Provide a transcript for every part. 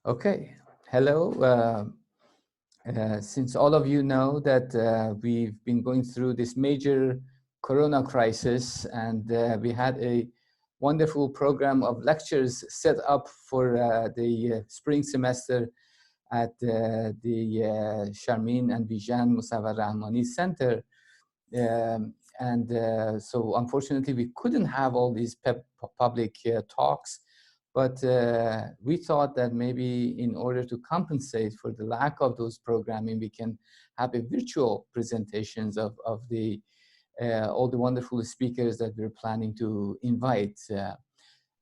Okay, hello. Since all of you know that we've been going through this major corona crisis, and we had a wonderful program of lectures set up for the spring semester at the Sharmin and Bijan Mossavar-Rahmani Center. So unfortunately, we couldn't have all these public talks, but we thought that maybe in order to compensate for the lack of those programming, we can have a virtual presentations of the all the wonderful speakers that we're planning to invite.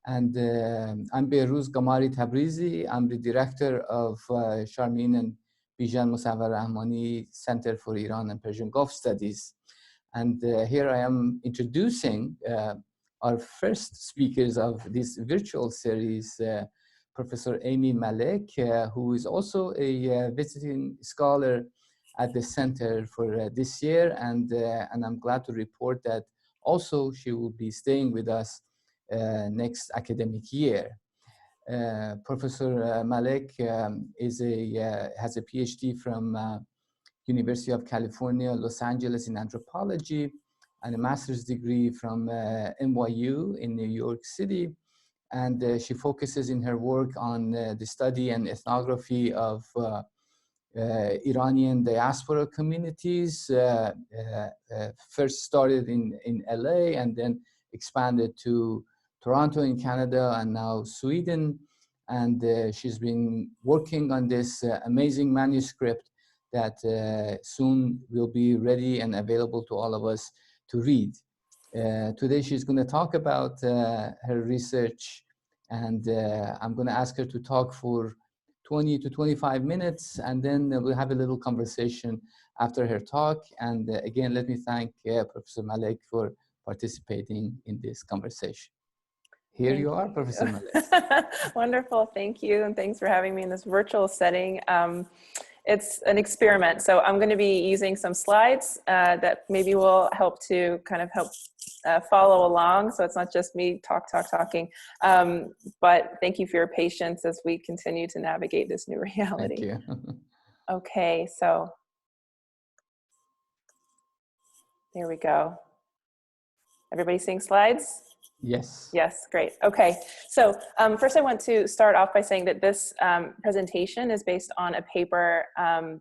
I'm Behruz Gamari Tabrizi. I'm the director of Sharmin and Bijan Mossavar-Rahmani Center for Iran and Persian Gulf Studies. And here I am introducing our first speakers of this virtual series, Professor Amy Malek, who is also a visiting scholar at the center for this year. And I'm glad to report that also she will be staying with us next academic year. Professor Malek has a PhD from University of California, Los Angeles in anthropology, and a master's degree from NYU in New York City. And she focuses in her work on the study and ethnography of Iranian diaspora communities, first started in LA and then expanded to Toronto in Canada and now Sweden. And she's been working on this amazing manuscript that soon will be ready and available to all of us to read. Today she's going to talk about her research, and I'm going to ask her to talk for 20 to 25 minutes, and then we'll have a little conversation after her talk. And again, let me thank Professor Malek for participating in this conversation. Here you are, Professor Malek. Wonderful, thank you, and thanks for having me in this virtual setting. It's an experiment, so I'm going to be using some slides that maybe will help to kind of help follow along, so it's not just me talking. But thank you for your patience as we continue to navigate this new reality. Thank you. Okay, so there we go. Everybody seeing slides? Yes. Yes, great. Okay, so first I want to start off by saying that this presentation is based on a paper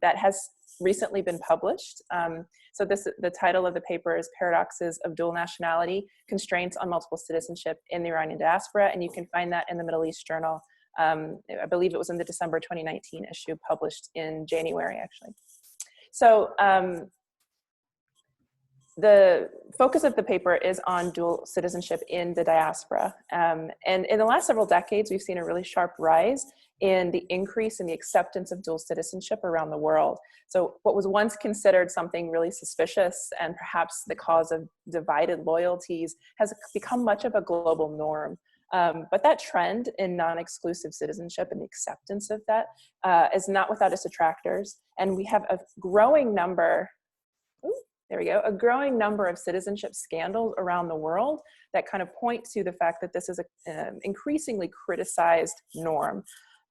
that has recently been published. So the title of the paper is Paradoxes of Dual Nationality, Constraints on Multiple Citizenship in the Iranian Diaspora, and you can find that in the Middle East Journal. I believe it was in the December 2019 issue, published in January, actually. So the focus of the paper is on dual citizenship in the diaspora. And in the last several decades, we've seen a really sharp rise in the increase in the acceptance of dual citizenship around the world. So what was once considered something really suspicious and perhaps the cause of divided loyalties has become much of a global norm. But that trend in non-exclusive citizenship and the acceptance of that is not without its detractors. And we have a growing number, a growing number of citizenship scandals around the world that kind of point to the fact that this is an increasingly criticized norm.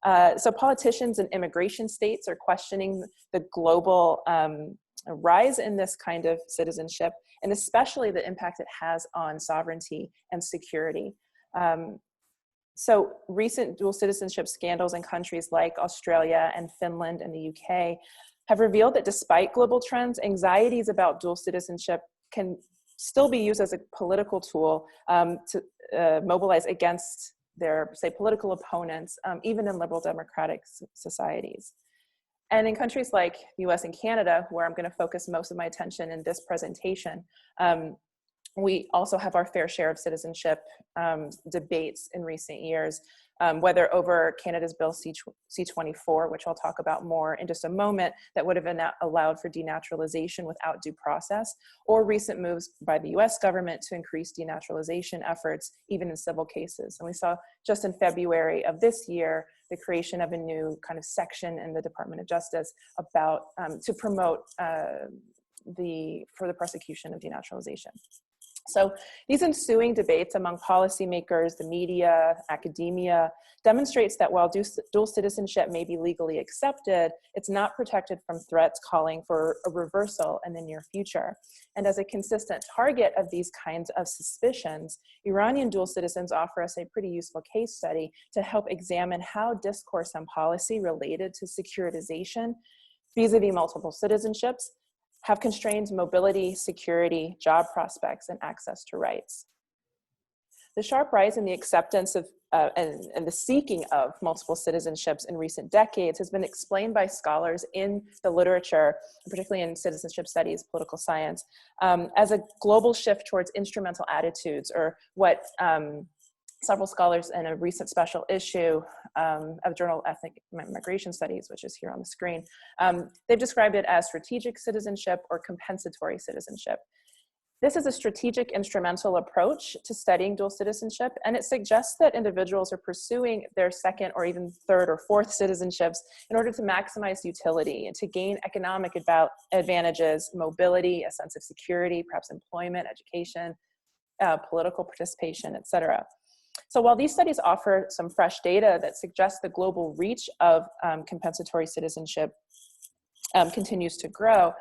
So politicians and immigration states are questioning the global rise in this kind of citizenship, and especially the impact it has on sovereignty and security. So recent dual citizenship scandals in countries like Australia and Finland and the UK have revealed that despite global trends, anxieties about dual citizenship can still be used as a political tool to mobilize against their, say, political opponents, even in liberal democratic societies. And in countries like the US and Canada, where I'm going to focus most of my attention in this presentation, we also have our fair share of citizenship debates in recent years, whether over Canada's Bill C-24, which I'll talk about more in just a moment, that would have allowed for denaturalization without due process, or recent moves by the US government to increase denaturalization efforts, even in civil cases. And we saw just in February of this year, the creation of a new kind of section in the Department of Justice about, to promote for the prosecution of denaturalization. So these ensuing debates among policymakers, the media, academia, demonstrates that while dual citizenship may be legally accepted, it's not protected from threats calling for a reversal in the near future. And as a consistent target of these kinds of suspicions, Iranian dual citizens offer us a pretty useful case study to help examine how discourse and policy related to securitization vis-a-vis multiple citizenships have constrained mobility, security, job prospects, and access to rights. The sharp rise in the acceptance of and the seeking of multiple citizenships in recent decades has been explained by scholars in the literature, particularly in citizenship studies, political science, as a global shift towards instrumental attitudes, or what several scholars in a recent special issue of Journal of Ethnic Migration Studies, which is here on the screen, they've described it as strategic citizenship or compensatory citizenship. This is a strategic instrumental approach to studying dual citizenship, and it suggests that individuals are pursuing their second or even third or fourth citizenships in order to maximize utility and to gain economic advantages, mobility, a sense of security, perhaps employment, education, political participation, etc. So while these studies offer some fresh data that suggests the global reach of compensatory citizenship continues to grow,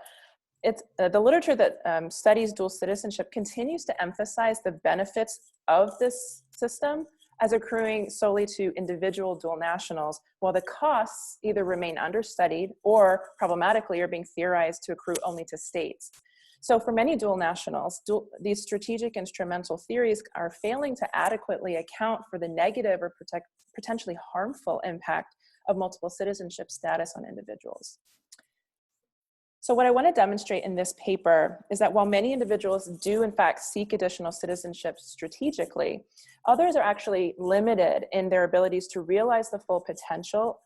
the literature that studies dual citizenship continues to emphasize the benefits of this system as accruing solely to individual dual nationals, while the costs either remain understudied or problematically are being theorized to accrue only to states. So for many dual nationals, these strategic instrumental theories are failing to adequately account for the negative or potentially harmful impact of multiple citizenship status on individuals. So what I want to demonstrate in this paper is that while many individuals do in fact seek additional citizenship strategically, others are actually limited in their abilities to realize the full potential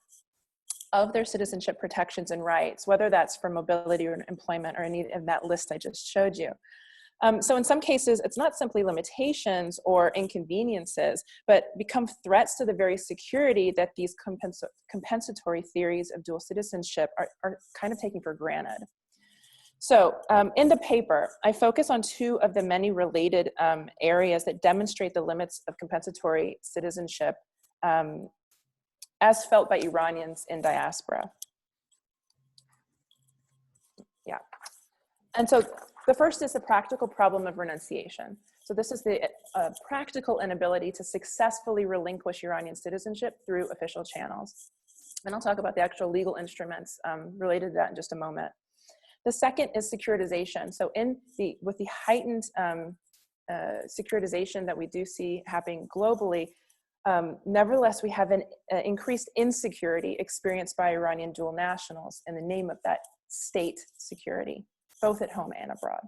of their citizenship protections and rights, whether that's for mobility or employment or any of that list I just showed you. So in some cases, it's not simply limitations or inconveniences, but become threats to the very security that these compensatory theories of dual citizenship are kind of taking for granted. So in the paper, I focus on two of the many related areas that demonstrate the limits of compensatory citizenship as felt by Iranians in diaspora. Yeah. And so the first is the practical problem of renunciation. So this is the practical inability to successfully relinquish Iranian citizenship through official channels. And I'll talk about the actual legal instruments related to that in just a moment. The second is securitization. So with the heightened securitization that we do see happening globally, nevertheless, we have an increased insecurity experienced by Iranian dual nationals in the name of that state security, both at home and abroad.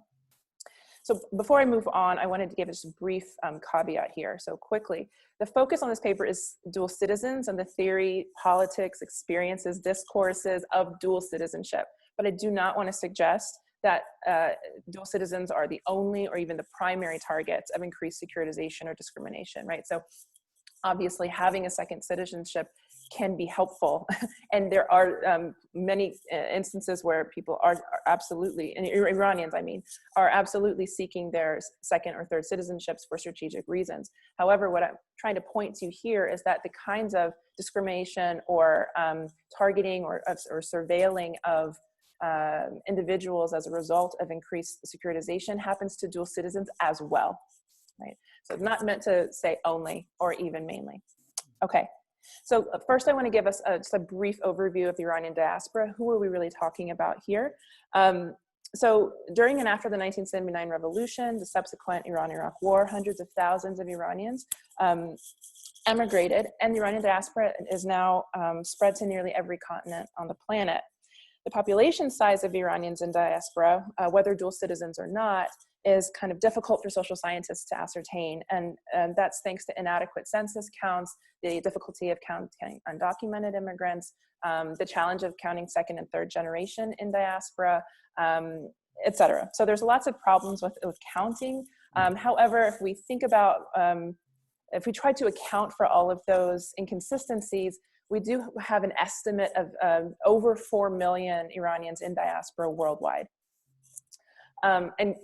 So before I move on, I wanted to give just a brief caveat here. So quickly, the focus on this paper is dual citizens and the theory, politics, experiences, discourses of dual citizenship. But I do not want to suggest that dual citizens are the only or even the primary targets of increased securitization or discrimination, right? So obviously having a second citizenship can be helpful. And there are many instances where people are absolutely, and Iranians, I mean, are absolutely seeking their second or third citizenships for strategic reasons. However, what I'm trying to point to here is that the kinds of discrimination or targeting or surveilling of individuals as a result of increased securitization happens to dual citizens as well, right? So not meant to say only or even mainly. Okay, so first I want to give us just a brief overview of the Iranian diaspora. Who are we really talking about here? So during and after the 1979 revolution, the subsequent Iran-Iraq war, hundreds of thousands of Iranians emigrated, and the Iranian diaspora is now spread to nearly every continent on the planet. The population size of Iranians in diaspora, whether dual citizens or not, is kind of difficult for social scientists to ascertain. And that's thanks to inadequate census counts, the difficulty of counting undocumented immigrants, the challenge of counting second and third generation in diaspora, et cetera. So there's lots of problems with counting. However, if we think about, if we try to account for all of those inconsistencies, we do have an estimate of over 4 million Iranians in diaspora worldwide. And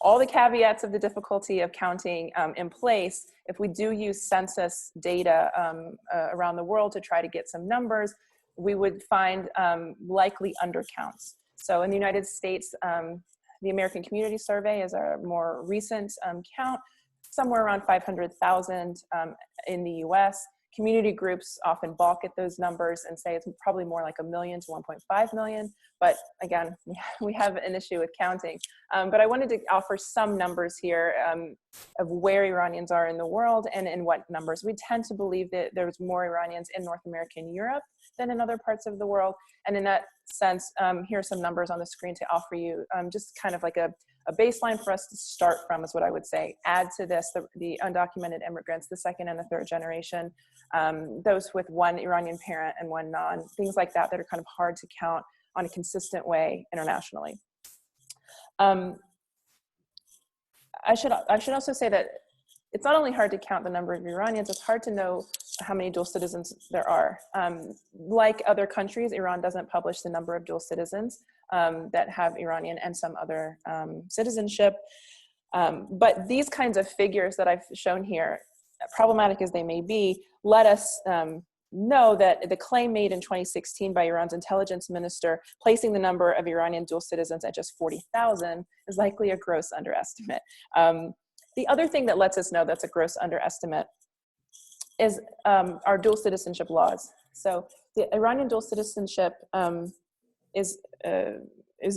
all the caveats of the difficulty of counting in place, if we do use census data around the world to try to get some numbers, we would find likely undercounts. So in the United States, the American Community Survey is our more recent count, somewhere around 500,000 in the US. Community groups often balk at those numbers and say it's probably more like 1 million to 1.5 million. But again, we have an issue with counting. But I wanted to offer some numbers here of where Iranians are in the world and in what numbers. We tend to believe that there's more Iranians in North America and Europe than in other parts of the world. And in that sense, here are some numbers on the screen to offer you just kind of like a baseline for us to start from is what I would say. Add to this the undocumented immigrants, the second and the third generation, those with one Iranian parent and one non, things like that are kind of hard to count on a consistent way internationally. I should also say that it's not only hard to count the number of Iranians, it's hard to know how many dual citizens there are. Like other countries, Iran doesn't publish the number of dual citizens that have Iranian and some other citizenship. But these kinds of figures that I've shown here, problematic as they may be, let us know that the claim made in 2016 by Iran's intelligence minister, placing the number of Iranian dual citizens at just 40,000, is likely a gross underestimate. The other thing that lets us know that's a gross underestimate is our dual citizenship laws. So the Iranian dual citizenship is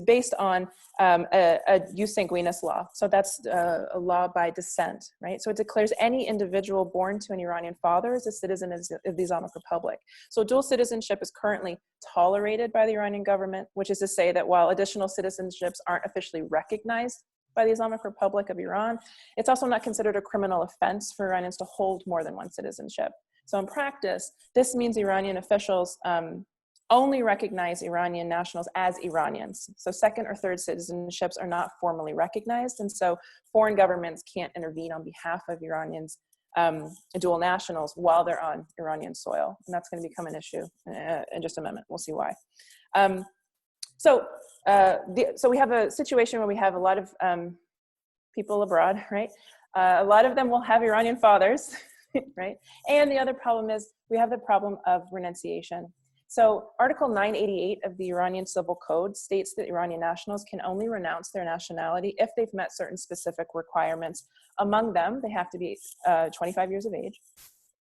based on a jus sanguinis law. So that's a law by descent, right? So it declares any individual born to an Iranian father as a citizen of the Islamic Republic. So dual citizenship is currently tolerated by the Iranian government, which is to say that while additional citizenships aren't officially recognized by the Islamic Republic of Iran, it's also not considered a criminal offense for Iranians to hold more than one citizenship. So in practice, this means Iranian officials only recognize Iranian nationals as Iranians. So second or third citizenships are not formally recognized. And so foreign governments can't intervene on behalf of Iranians, dual nationals, while they're on Iranian soil. And that's going to become an issue in just a moment. We'll see why. So we have a situation where we have a lot of people abroad, right? A lot of them will have Iranian fathers, right? And the other problem is we have the problem of renunciation. So Article 988 of the Iranian Civil Code states that Iranian nationals can only renounce their nationality if they've met certain specific requirements. Among them, they have to be 25 years of age.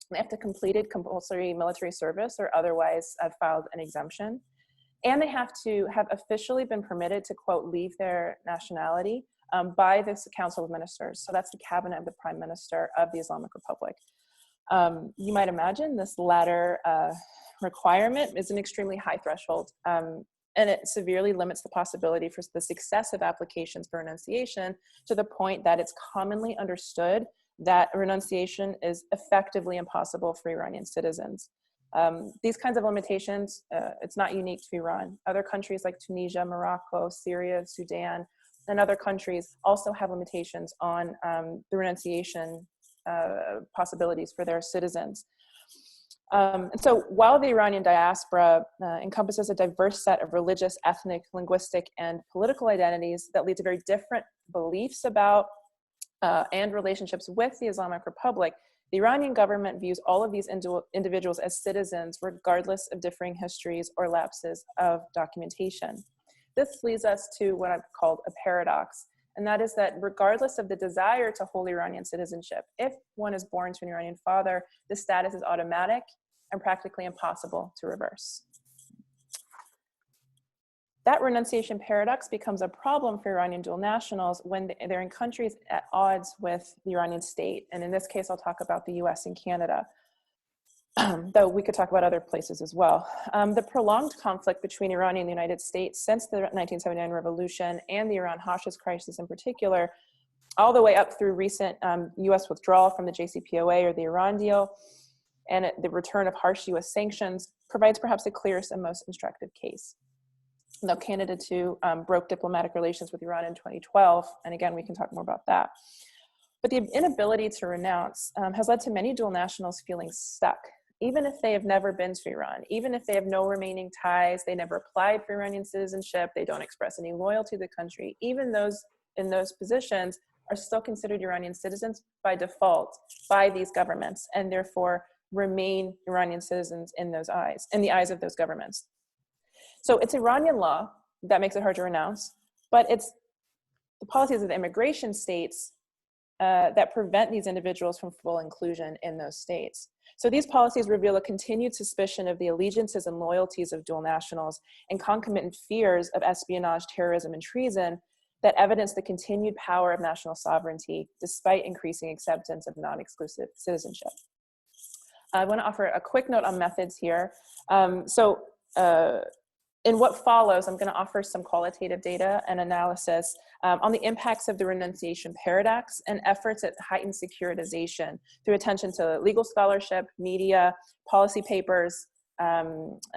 They have to have completed compulsory military service or otherwise have filed an exemption. And they have to have officially been permitted to, quote, leave their nationality by the Council of Ministers. So that's the cabinet of the Prime Minister of the Islamic Republic. You might imagine this latter requirement is an extremely high threshold, and it severely limits the possibility for the success of applications for renunciation to the point that it's commonly understood that renunciation is effectively impossible for Iranian citizens. These kinds of limitations, it's not unique to Iran. Other countries like Tunisia, Morocco, Syria, Sudan, and other countries also have limitations on the renunciation possibilities for their citizens. And so while the Iranian diaspora encompasses a diverse set of religious, ethnic, linguistic, and political identities that lead to very different beliefs about and relationships with the Islamic Republic, the Iranian government views all of these individuals as citizens regardless of differing histories or lapses of documentation. This leads us to what I've called a paradox, and that is that regardless of the desire to hold Iranian citizenship, if one is born to an Iranian father, the status is automatic and practically impossible to reverse. That renunciation paradox becomes a problem for Iranian dual nationals when they're in countries at odds with the Iranian state. And in this case, I'll talk about the US and Canada, though we could talk about other places as well. The prolonged conflict between Iran and the United States since the 1979 revolution and the Iran hostage crisis in particular, all the way up through recent US withdrawal from the JCPOA or the Iran deal, and the return of harsh US sanctions provides perhaps the clearest and most instructive case. Though Canada too broke diplomatic relations with Iran in 2012, and again, we can talk more about that. But the inability to renounce has led to many dual nationals feeling stuck, even if they have never been to Iran, even if they have no remaining ties, they never applied for Iranian citizenship, they don't express any loyalty to the country, even those in those positions are still considered Iranian citizens by default by these governments, and therefore remain Iranian citizens in those eyes, in the eyes of those governments. So it's Iranian law that makes it hard to renounce, but it's the policies of the immigration states that prevent these individuals from full inclusion in those states. So these policies reveal a continued suspicion of the allegiances and loyalties of dual nationals and concomitant fears of espionage, terrorism, and treason that evidence the continued power of national sovereignty despite increasing acceptance of non-exclusive citizenship. I want to offer a quick note on methods here. In what follows, I'm going to offer some qualitative data and analysis on the impacts of the renunciation paradox and efforts at heightened securitization through attention to legal scholarship, media, policy papers,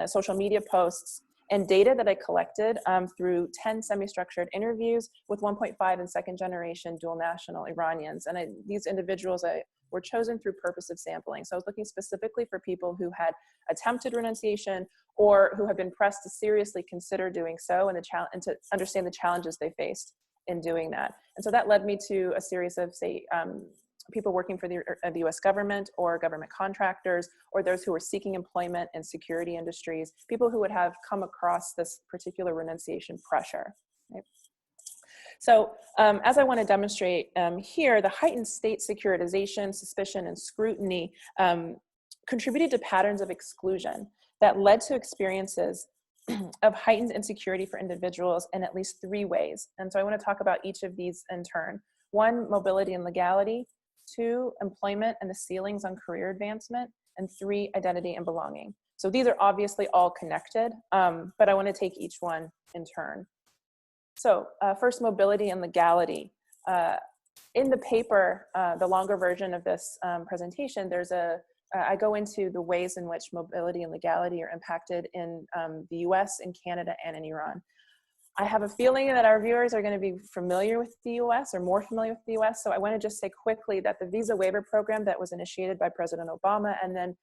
social media posts, and data that I collected through 10 semi-structured interviews with 1.5 and second generation dual national Iranians. And these individuals were chosen through purposive sampling. So I was looking specifically for people who had attempted renunciation or who have been pressed to seriously consider doing so, and to understand the challenges they faced in doing that. And so that led me to a series of, say, people working for the US government or government contractors, or those who were seeking employment in security industries, people who would have come across this particular renunciation pressure. Right? So as I want to demonstrate here, the heightened state securitization, suspicion, and scrutiny contributed to patterns of exclusion that led to experiences of heightened insecurity for individuals in at least 3 ways. And so I want to talk about each of these in turn. 1, mobility and legality. 2, employment and the ceilings on career advancement. And 3, identity and belonging. So these are obviously all connected, but I want to take each one in turn. So first, mobility and legality. In the paper, the longer version of this presentation, I go into the ways in which mobility and legality are impacted in the US, in Canada, and in Iran. I have a feeling that our viewers are going to be familiar with the US or more familiar with the US. So I want to just say quickly that the visa waiver program that was initiated by President Obama, and then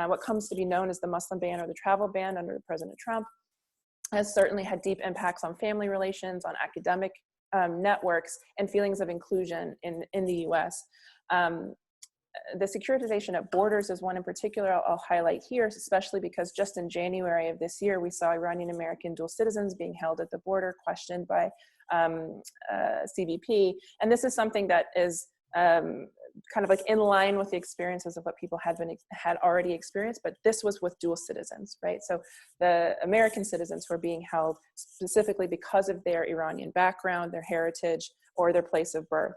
what comes to be known as the Muslim ban or the travel ban under President Trump, has certainly had deep impacts on family relations, on academic networks, and feelings of inclusion in the US. The securitization at borders is one in particular I'll highlight here, especially because just in January of this year, we saw Iranian American dual citizens being held at the border, questioned by CBP. And this is something that is kind of like in line with the experiences of what people had already experienced, but this was with dual citizens, right? So the American citizens who are being held specifically because of their Iranian background, their heritage, or their place of birth.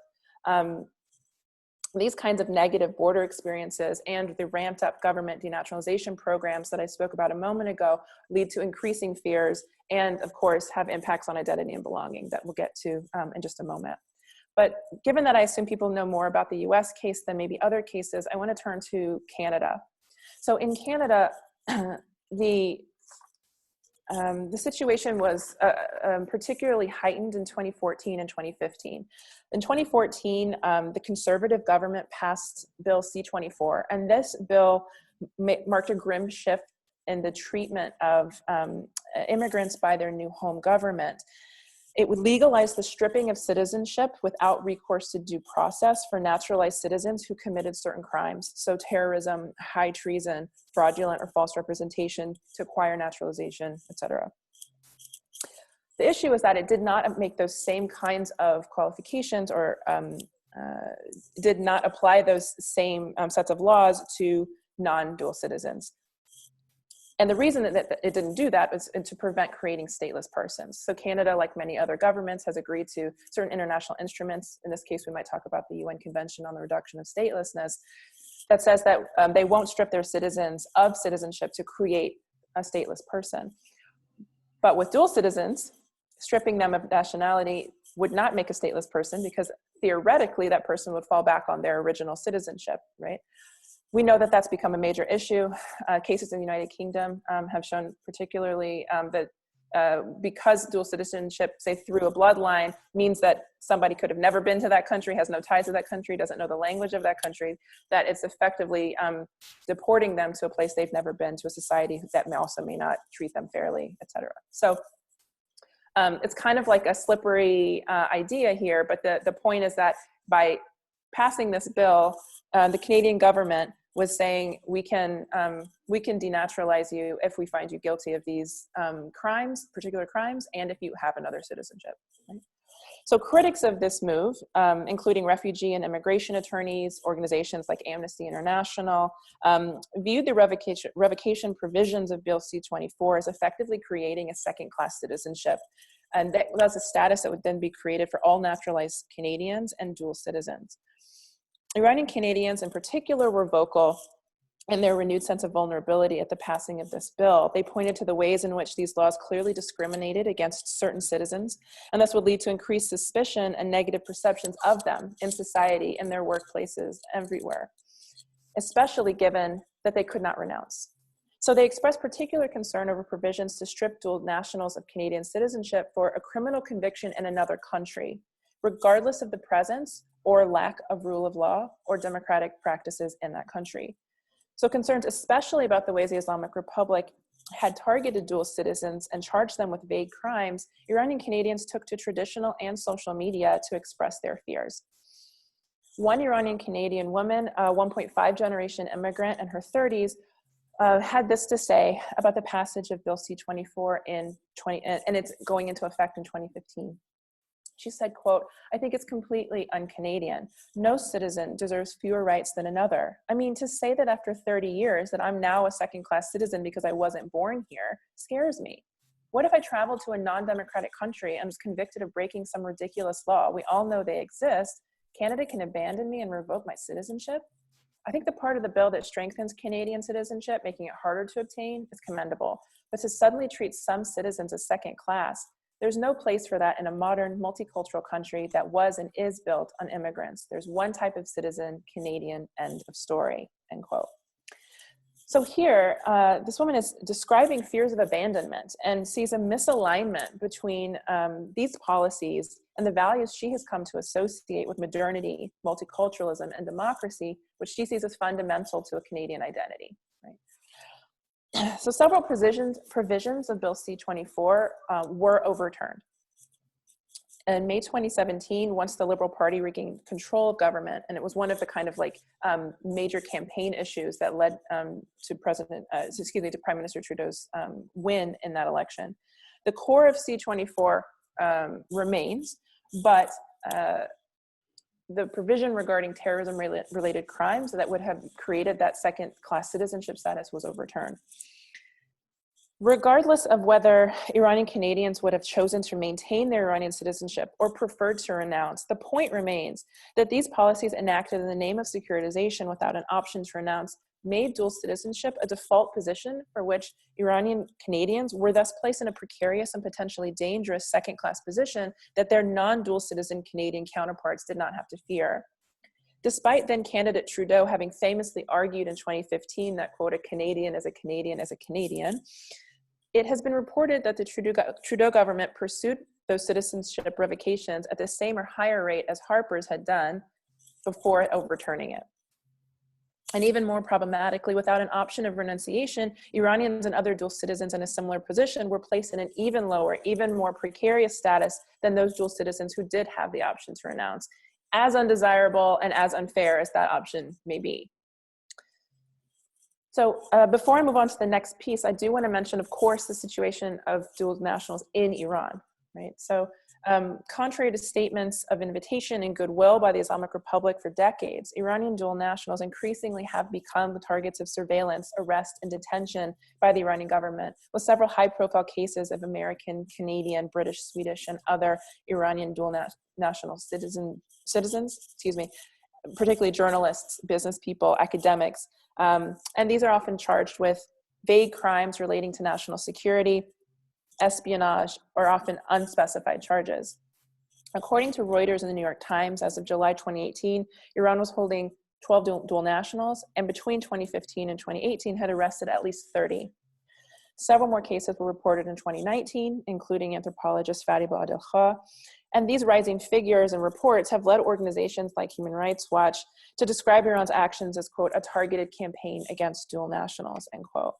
These kinds of negative border experiences and the ramped up government denaturalization programs that I spoke about a moment ago lead to increasing fears and, of course, have impacts on identity and belonging that we'll get to in just a moment. But given that I assume people know more about the US case than maybe other cases, I want to turn to Canada. So in Canada, the situation was particularly heightened in 2014 and 2015. In 2014, the Conservative government passed Bill C-24, and this bill marked a grim shift in the treatment of immigrants by their new home government. It would legalize the stripping of citizenship without recourse to due process for naturalized citizens who committed certain crimes. So terrorism, high treason, fraudulent or false representation to acquire naturalization, etc. The issue is that it did not make those same kinds of qualifications or did not apply those same sets of laws to non-dual citizens. And the reason that it didn't do that was to prevent creating stateless persons. So Canada, like many other governments, has agreed to certain international instruments. In this case, we might talk about the UN Convention on the Reduction of Statelessness, that says that they won't strip their citizens of citizenship to create a stateless person. But with dual citizens, stripping them of nationality would not make a stateless person, because theoretically that person would fall back on their original citizenship, right? We know that that's become a major issue. Cases in the United Kingdom have shown particularly that because dual citizenship, say through a bloodline, means that somebody could have never been to that country, has no ties to that country, doesn't know the language of that country, that it's effectively deporting them to a place they've never been, to a society that also may not treat them fairly, et cetera. So It's kind of like a slippery idea here, but the point is that by passing this bill, the Canadian government was saying we can denaturalize you if we find you guilty of these crimes, particular crimes, and if you have another citizenship. Right? So critics of this move, including refugee and immigration attorneys, organizations like Amnesty International, viewed the revocation provisions of Bill C-24 as effectively creating a second-class citizenship. And that's a status that would then be created for all naturalized Canadians and dual citizens. Iranian Canadians in particular were vocal in their renewed sense of vulnerability at the passing of this bill. They pointed to the ways in which these laws clearly discriminated against certain citizens, and this would lead to increased suspicion and negative perceptions of them in society, in their workplaces, everywhere, especially given that they could not renounce. So they expressed particular concern over provisions to strip dual nationals of Canadian citizenship for a criminal conviction in another country, regardless of the presence or lack of rule of law or democratic practices in that country. So concerns especially about the ways the Islamic Republic had targeted dual citizens and charged them with vague crimes, Iranian Canadians took to traditional and social media to express their fears. One Iranian Canadian woman, a 1.5 generation immigrant in her 30s, had this to say about the passage of Bill C-24 and it's going into effect in 2015. She said, quote, "I think it's completely un-Canadian. No citizen deserves fewer rights than another. I mean, to say that after 30 years that I'm now a second-class citizen because I wasn't born here scares me. What if I traveled to a non-democratic country and was convicted of breaking some ridiculous law? We all know they exist. Canada can abandon me and revoke my citizenship? I think the part of the bill that strengthens Canadian citizenship, making it harder to obtain, is commendable. But to suddenly treat some citizens as second class, there's no place for that in a modern, multicultural country that was and is built on immigrants. There's one type of citizen, Canadian, end of story," end quote. So here, this woman is describing fears of abandonment and sees a misalignment between these policies and the values she has come to associate with modernity, multiculturalism, and democracy, which she sees as fundamental to a Canadian identity. Right? So several provisions of Bill C-24 were overturned. In May 2017, once the Liberal Party regained control of government, and it was one of the kind of like major campaign issues that led to Prime Minister Trudeau's win in that election. The core of C-24 remains, but the provision regarding terrorism-related crimes that would have created that second-class citizenship status was overturned. Regardless of whether Iranian Canadians would have chosen to maintain their Iranian citizenship or preferred to renounce, the point remains that these policies enacted in the name of securitization without an option to renounce made dual citizenship a default position for which Iranian Canadians were thus placed in a precarious and potentially dangerous second-class position that their non-dual citizen Canadian counterparts did not have to fear. Despite then candidate Trudeau having famously argued in 2015 that, quote, "a Canadian is a Canadian is a Canadian," it has been reported that the Trudeau government pursued those citizenship revocations at the same or higher rate as Harper's had done before overturning it. And even more problematically, without an option of renunciation, Iranians and other dual citizens in a similar position were placed in an even lower, even more precarious status than those dual citizens who did have the option to renounce, as undesirable and as unfair as that option may be. So before I move on to the next piece, I do want to mention, of course, the situation of dual nationals in Iran, right? So contrary to statements of invitation and goodwill by the Islamic Republic for decades, Iranian dual nationals increasingly have become the targets of surveillance, arrest, and detention by the Iranian government, with several high-profile cases of American, Canadian, British, Swedish, and other Iranian dual national citizens, particularly journalists, business people, academics, and these are often charged with vague crimes relating to national security, espionage, or often unspecified charges. According to Reuters and the New York Times, as of July 2018, Iran was holding 12 dual nationals, and between 2015 and 2018 had arrested at least 30. Several more cases were reported in 2019, including anthropologist Fariba Adel-Kha, and these rising figures and reports have led organizations like Human Rights Watch to describe Iran's actions as, quote, "a targeted campaign against dual nationals," end quote.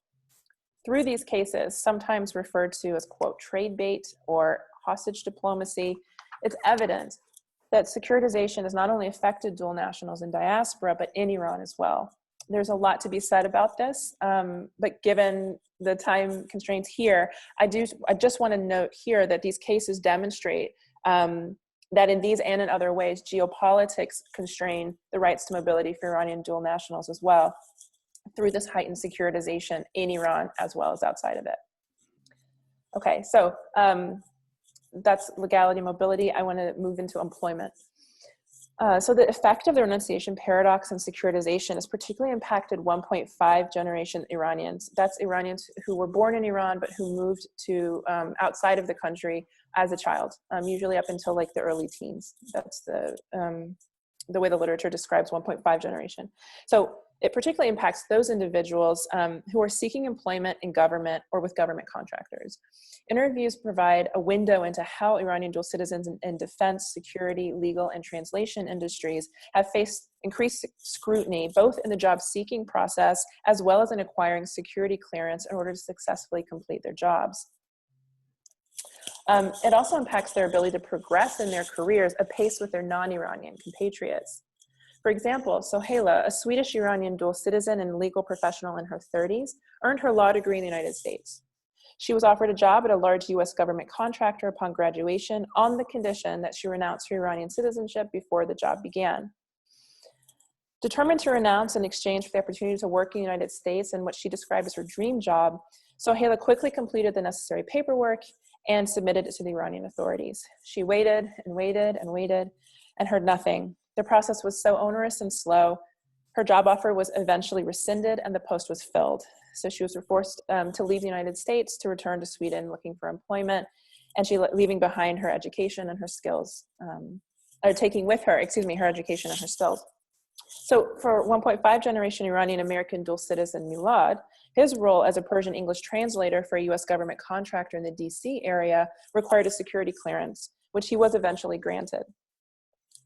Through these cases, sometimes referred to as, quote, trade bait or hostage diplomacy, it's evident that securitization has not only affected dual nationals in diaspora, but in Iran as well. There's a lot to be said about this, but given the time constraints here, I just want to note here that these cases demonstrate that in these and in other ways, geopolitics constrain the rights to mobility for Iranian dual nationals as well, through this heightened securitization in Iran as well as outside of it. Okay, so that's legality, mobility. I want to move into employment. So the effect of the renunciation paradox and securitization has particularly impacted 1.5 generation Iranians. That's Iranians who were born in Iran, but who moved to outside of the country as a child, usually up until like the early teens. That's the way the literature describes 1.5 generation. So it particularly impacts those individuals who are seeking employment in government or with government contractors. Interviews provide a window into how Iranian dual citizens in defense, security, legal, and translation industries have faced increased scrutiny, both in the job seeking process, as well as in acquiring security clearance in order to successfully complete their jobs. It also impacts their ability to progress in their careers apace with their non-Iranian compatriots. For example, Sohaila, a Swedish-Iranian dual citizen and legal professional in her 30s, earned her law degree in the United States. She was offered a job at a large US government contractor upon graduation on the condition that she renounce her Iranian citizenship before the job began. Determined to renounce in exchange for the opportunity to work in the United States and what she described as her dream job, Sohaila quickly completed the necessary paperwork and submitted it to the Iranian authorities. She waited and waited and waited and heard nothing. The process was so onerous and slow. Her job offer was eventually rescinded and the post was filled. So she was forced to leave the United States to return to Sweden looking for employment, and she leaving behind her education and her skills, or taking with her, her education and her skills. So for 1.5 generation Iranian American dual citizen Milad, his role as a Persian English translator for a US government contractor in the DC area required a security clearance, which he was eventually granted.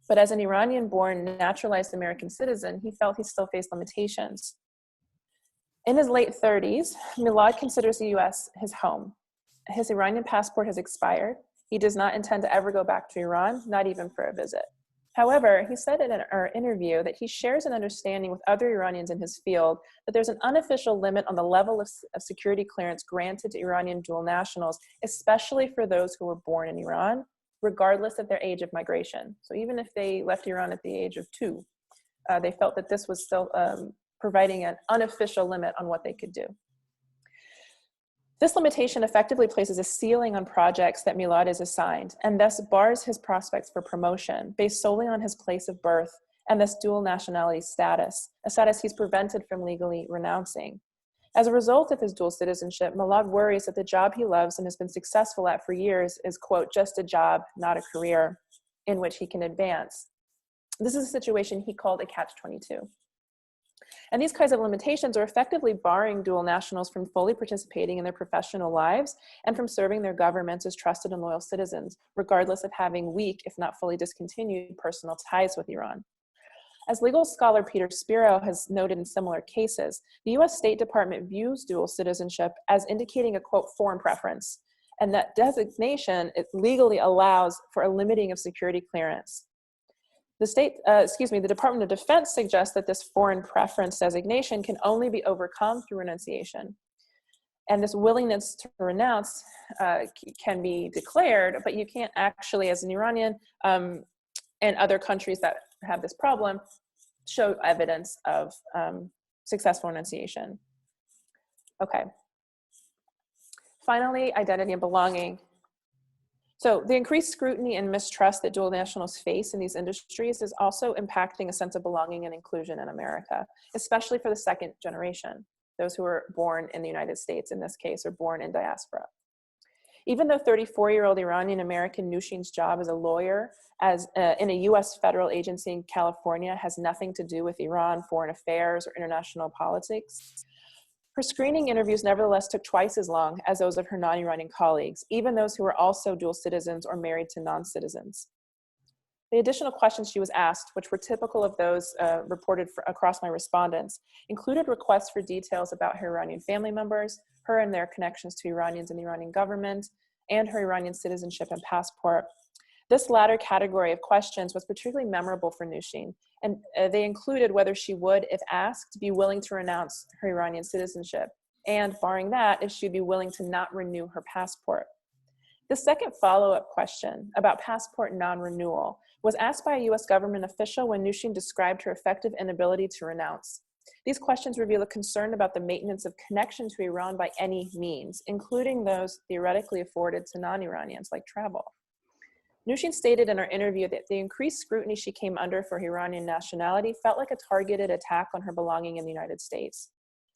But as an Iranian-born naturalized American citizen, he felt he still faced limitations. In his late 30s, Milad considers the US his home. His Iranian passport has expired. He does not intend to ever go back to Iran, not even for a visit. However, he said in our interview that he shares an understanding with other Iranians in his field that there's an unofficial limit on the level of security clearance granted to Iranian dual nationals, especially for those who were born in Iran, regardless of their age of migration. So even if they left Iran at the age of 2, they felt that this was still providing an unofficial limit on what they could do. This limitation effectively places a ceiling on projects that Milad is assigned, and thus bars his prospects for promotion based solely on his place of birth and this dual nationality status, a status he's prevented from legally renouncing. As a result of his dual citizenship, Milad worries that the job he loves and has been successful at for years is, quote, just a job, not a career in which he can advance. This is a situation he called a catch-22. And these kinds of limitations are effectively barring dual nationals from fully participating in their professional lives and from serving their governments as trusted and loyal citizens, regardless of having weak, if not fully discontinued, personal ties with Iran. As legal scholar Peter Spiro has noted in similar cases, the US State Department views dual citizenship as indicating a, quote, foreign preference, and that designation, it legally allows for a limiting of security clearance. The Department of Defense suggests that this foreign preference designation can only be overcome through renunciation. And this willingness to renounce can be declared, but you can't actually, as an Iranian and other countries that have this problem, show evidence of successful renunciation. Okay. Finally, identity and belonging. So the increased scrutiny and mistrust that dual nationals face in these industries is also impacting a sense of belonging and inclusion in America, especially for the second generation, those who were born in the United States in this case, or born in diaspora. Even though 34-year-old Iranian American Nushin's job as a lawyer in a US federal agency in California has nothing to do with Iran, foreign affairs, or international politics, her screening interviews nevertheless took twice as long as those of her non-Iranian colleagues, even those who were also dual citizens or married to non-citizens. The additional questions she was asked, which were typical of those reported across my respondents, included requests for details about her Iranian family members, her and their connections to Iranians and the Iranian government, and her Iranian citizenship and passport. This latter category of questions was particularly memorable for Nushin, and they included whether she would, if asked, be willing to renounce her Iranian citizenship, and barring that, if she'd be willing to not renew her passport. The second follow-up question about passport non-renewal was asked by a US government official when Nushin described her effective inability to renounce. These questions reveal a concern about the maintenance of connection to Iran by any means, including those theoretically afforded to non-Iranians like travel. Nushin stated in her interview that the increased scrutiny she came under for her Iranian nationality felt like a targeted attack on her belonging in the United States.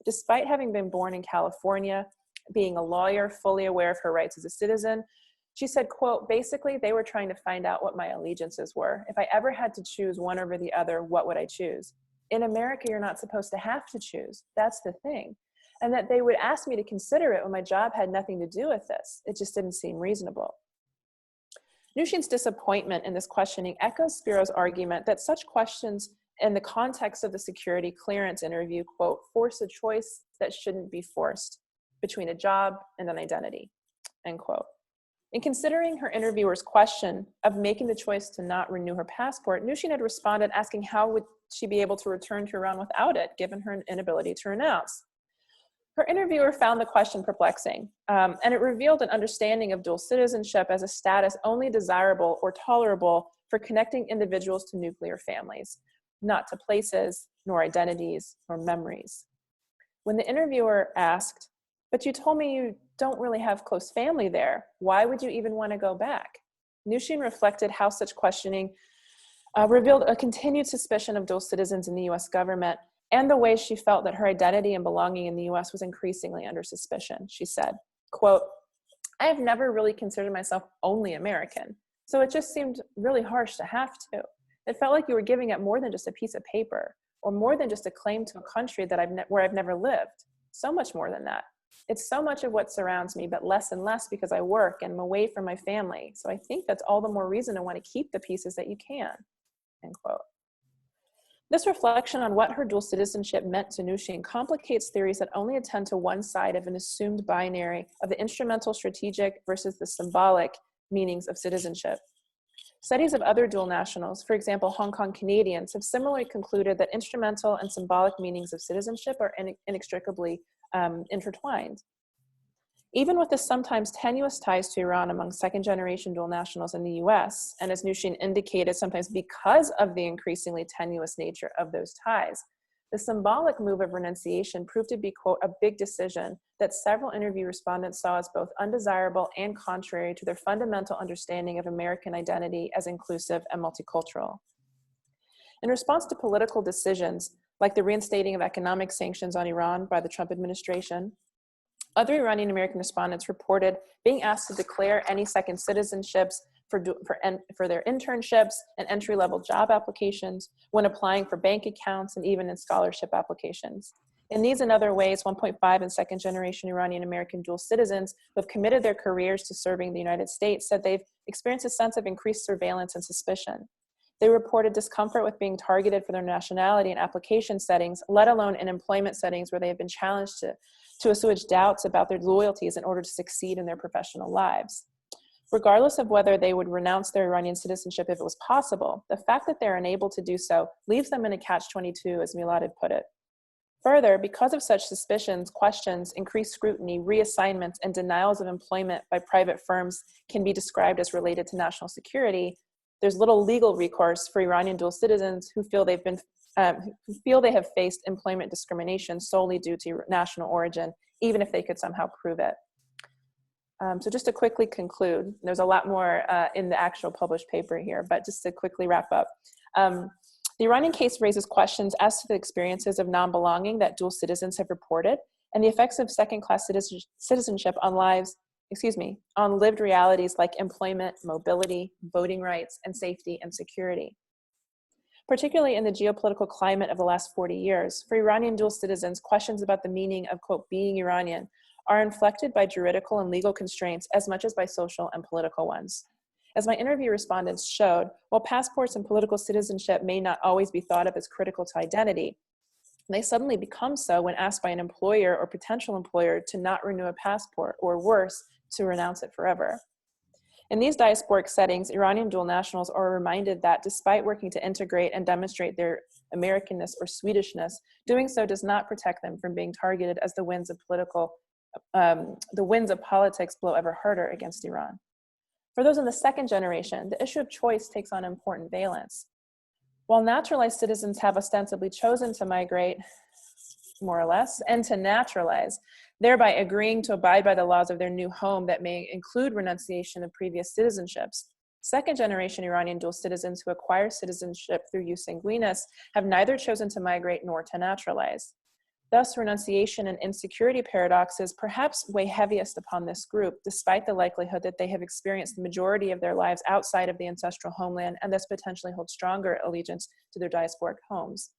Despite having been born in California, being a lawyer, fully aware of her rights as a citizen, she said, quote, basically, they were trying to find out what my allegiances were. If I ever had to choose one over the other, what would I choose? In America, you're not supposed to have to choose. That's the thing. And that they would ask me to consider it when my job had nothing to do with this. It just didn't seem reasonable. Nushin's disappointment in this questioning echoes Spiro's argument that such questions in the context of the security clearance interview, quote, force a choice that shouldn't be forced between a job and an identity, end quote. In considering her interviewer's question of making the choice to not renew her passport, Nushin had responded asking how would she be able to return to Iran without it, given her inability to renounce. Her interviewer found the question perplexing, and it revealed an understanding of dual citizenship as a status only desirable or tolerable for connecting individuals to nuclear families, not to places, nor identities, nor memories. When the interviewer asked, but you told me you don't really have close family there, why would you even want to go back? Nushin reflected how such questioning revealed a continued suspicion of dual citizens in the US government and the way she felt that her identity and belonging in the US was increasingly under suspicion. She said, quote, I have never really considered myself only American, so it just seemed really harsh to have to. It felt like you were giving up more than just a piece of paper or more than just a claim to a country that where I've never lived. So much more than that. It's so much of what surrounds me, but less and less because I work and I'm away from my family. So I think that's all the more reason to want to keep the pieces that you can, end quote. This reflection on what her dual citizenship meant to Nushin complicates theories that only attend to one side of an assumed binary of the instrumental strategic versus the symbolic meanings of citizenship. Studies of other dual nationals, for example, Hong Kong Canadians, have similarly concluded that instrumental and symbolic meanings of citizenship are inextricably intertwined. Even with the sometimes tenuous ties to Iran among second-generation dual nationals in the US, and as Nushin indicated, sometimes because of the increasingly tenuous nature of those ties, the symbolic move of renunciation proved to be, quote, a big decision that several interview respondents saw as both undesirable and contrary to their fundamental understanding of American identity as inclusive and multicultural. In response to political decisions, like the reinstating of economic sanctions on Iran by the Trump administration, other Iranian American respondents reported being asked to declare any second citizenships for their internships and entry-level job applications, when applying for bank accounts, and even in scholarship applications. In these and other ways, 1.5 and second-generation Iranian American dual citizens who have committed their careers to serving the United States said they've experienced a sense of increased surveillance and suspicion. They reported discomfort with being targeted for their nationality in application settings, let alone in employment settings where they have been challenged to assuage doubts about their loyalties in order to succeed in their professional lives. Regardless of whether they would renounce their Iranian citizenship if it was possible, the fact that they're unable to do so leaves them in a catch-22, as Milad had put it. Further, because of such suspicions, questions, increased scrutiny, reassignments, and denials of employment by private firms can be described as related to national security, there's little legal recourse for Iranian dual citizens who feel they have faced employment discrimination solely due to national origin, even if they could somehow prove it. So just to quickly conclude, there's a lot more in the actual published paper here, but just to quickly wrap up. The Iranian case raises questions as to the experiences of non-belonging that dual citizens have reported and the effects of second-class citizenship on on lived realities like employment, mobility, voting rights, and safety and security. Particularly in the geopolitical climate of the last 40 years, for Iranian dual citizens, questions about the meaning of, quote, being Iranian are inflected by juridical and legal constraints as much as by social and political ones. As my interview respondents showed, while passports and political citizenship may not always be thought of as critical to identity, they suddenly become so when asked by an employer or potential employer to not renew a passport, or worse, to renounce it forever. In these diasporic settings, Iranian dual nationals are reminded that despite working to integrate and demonstrate their Americanness or Swedishness, doing so does not protect them from being targeted as the winds of politics blow ever harder against Iran. For those in the second generation, the issue of choice takes on important valence. While naturalized citizens have ostensibly chosen to migrate, more or less, and to naturalize, thereby agreeing to abide by the laws of their new home that may include renunciation of previous citizenships, second-generation Iranian dual citizens who acquire citizenship through jus sanguinis have neither chosen to migrate nor to naturalize. Thus, renunciation and insecurity paradoxes perhaps weigh heaviest upon this group, despite the likelihood that they have experienced the majority of their lives outside of the ancestral homeland and thus potentially hold stronger allegiance to their diasporic homes.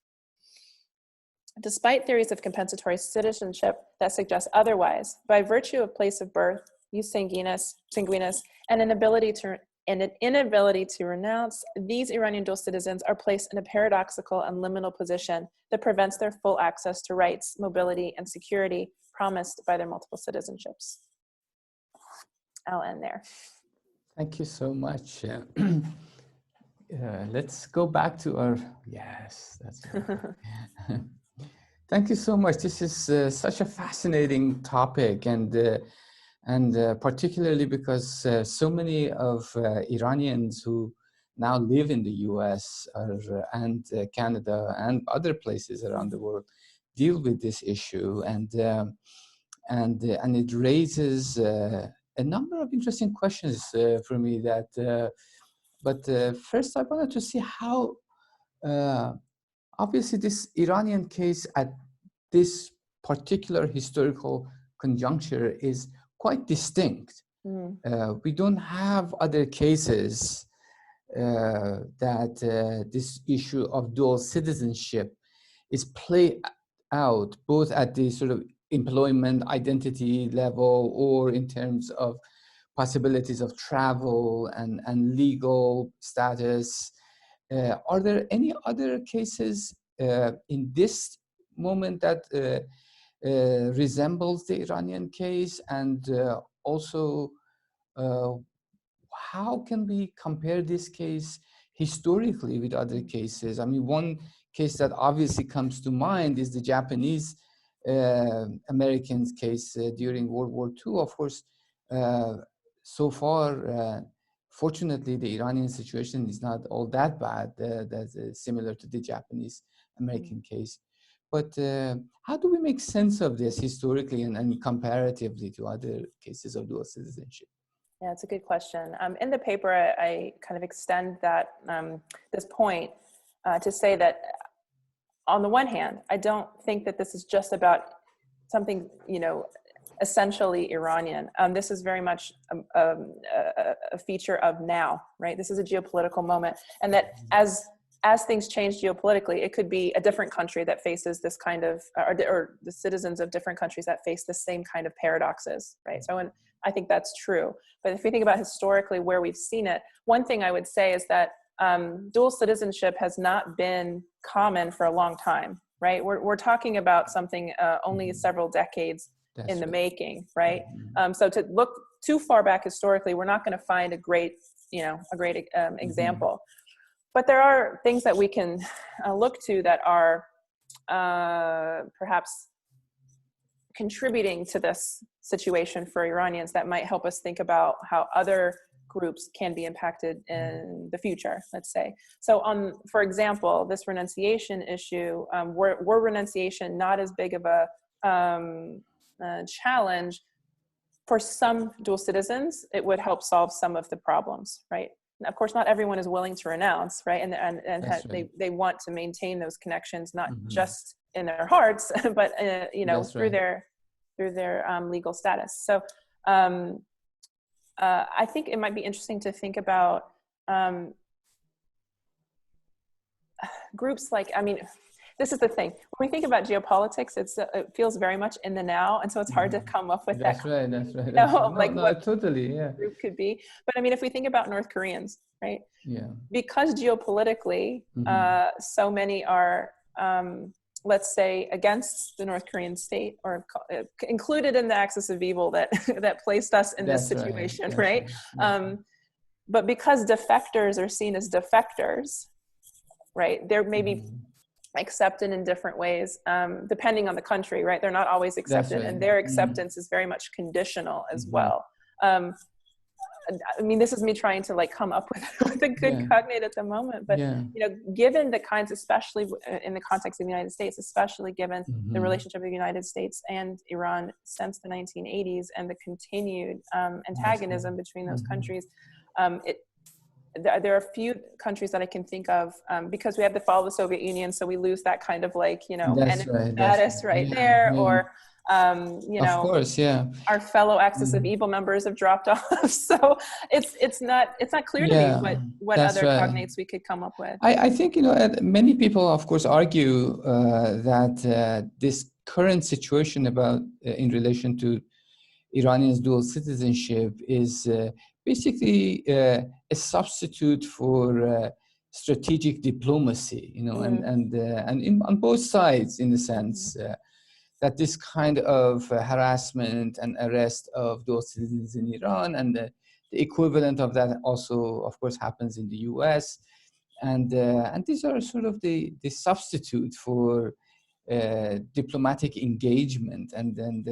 Despite theories of compensatory citizenship that suggest otherwise, by virtue of place of birth, jus sanguinis, and an inability to renounce, these Iranian dual citizens are placed in a paradoxical and liminal position that prevents their full access to rights, mobility, and security promised by their multiple citizenships. I'll end there. Thank you so much. Let's go back to our, yes, that's right. Thank you so much. This is such a fascinating topic, and particularly because so many of Iranians who now live in the U.S. and Canada and other places around the world deal with this issue, and it raises a number of interesting questions for me. But first, I wanted to see how. Obviously, this Iranian case at this particular historical conjuncture is quite distinct. We don't have other cases that this issue of dual citizenship is played out both at the sort of employment identity level or in terms of possibilities of travel and legal status. Are there any other cases in this moment that resembles the Iranian case? And also, how can we compare this case historically with other cases? I mean, one case that obviously comes to mind is the Japanese Americans case during World War II. Of course, so far, fortunately, the Iranian situation is not all that bad. That's similar to the Japanese American case. But how do we make sense of this historically and comparatively to other cases of dual citizenship? Yeah, it's a good question. In the paper, I kind of extend that this point to say that, on the one hand, I don't think that this is just about something, essentially Iranian. This is very much a feature of now, right? This is a geopolitical moment, and that as things change geopolitically, it could be a different country that faces this kind of, or the citizens of different countries that face the same kind of paradoxes, right? So, and I think that's true. But if we think about historically where we've seen it, one thing I would say is that dual citizenship has not been common for a long time, right? We're talking about something only several decades in the making, right? So to look too far back historically, we're not going to find a great example. But there are things that we can look to that are perhaps contributing to this situation for Iranians that might help us think about how other groups can be impacted in the future, let's say. So for example, this renunciation issue, were renunciation not as big of a challenge for some dual citizens, it would help solve some of the problems, right? And of course, not everyone is willing to renounce, right? And right. They want to maintain those connections, not just in their hearts, but through their legal status. So I think it might be interesting to think about groups like, this is the thing. When we think about geopolitics, it feels very much in the now, and so it's hard to come up with That's that. right. That's right. You That's know, right. No, like no, what totally. Yeah. group could be. But I mean, if we think about North Koreans, right? Yeah. Because geopolitically, so many are, let's say, against the North Korean state, or included in the axis of evil that that placed us in this situation, right? But because defectors are seen as defectors, right? They're maybe accepted in different ways, depending on the country, right? They're not always accepted, and their acceptance is very much conditional as well. I mean, this is me trying to like come up with a good cognate at the moment, but you know, given the kinds, especially in the context of the United States, especially given the relationship of the United States and Iran since the 1980s and the continued antagonism between those countries, there are a few countries that I can think of, because we have the fall of the Soviet Union, so we lose that kind of like, you know, enemy status there, or you know, of course, our fellow axis of evil members have dropped off. So it's not clear to me what other cognates we could come up with. I think, you know, many people, of course, argue that this current situation about in relation to Iranians' dual citizenship is basically a substitute for strategic diplomacy, you know, and on both sides, in a sense. That this kind of harassment and arrest of dual citizens in Iran, and the equivalent of that also, of course, happens in the US. And these are sort of the substitute for diplomatic engagement. And then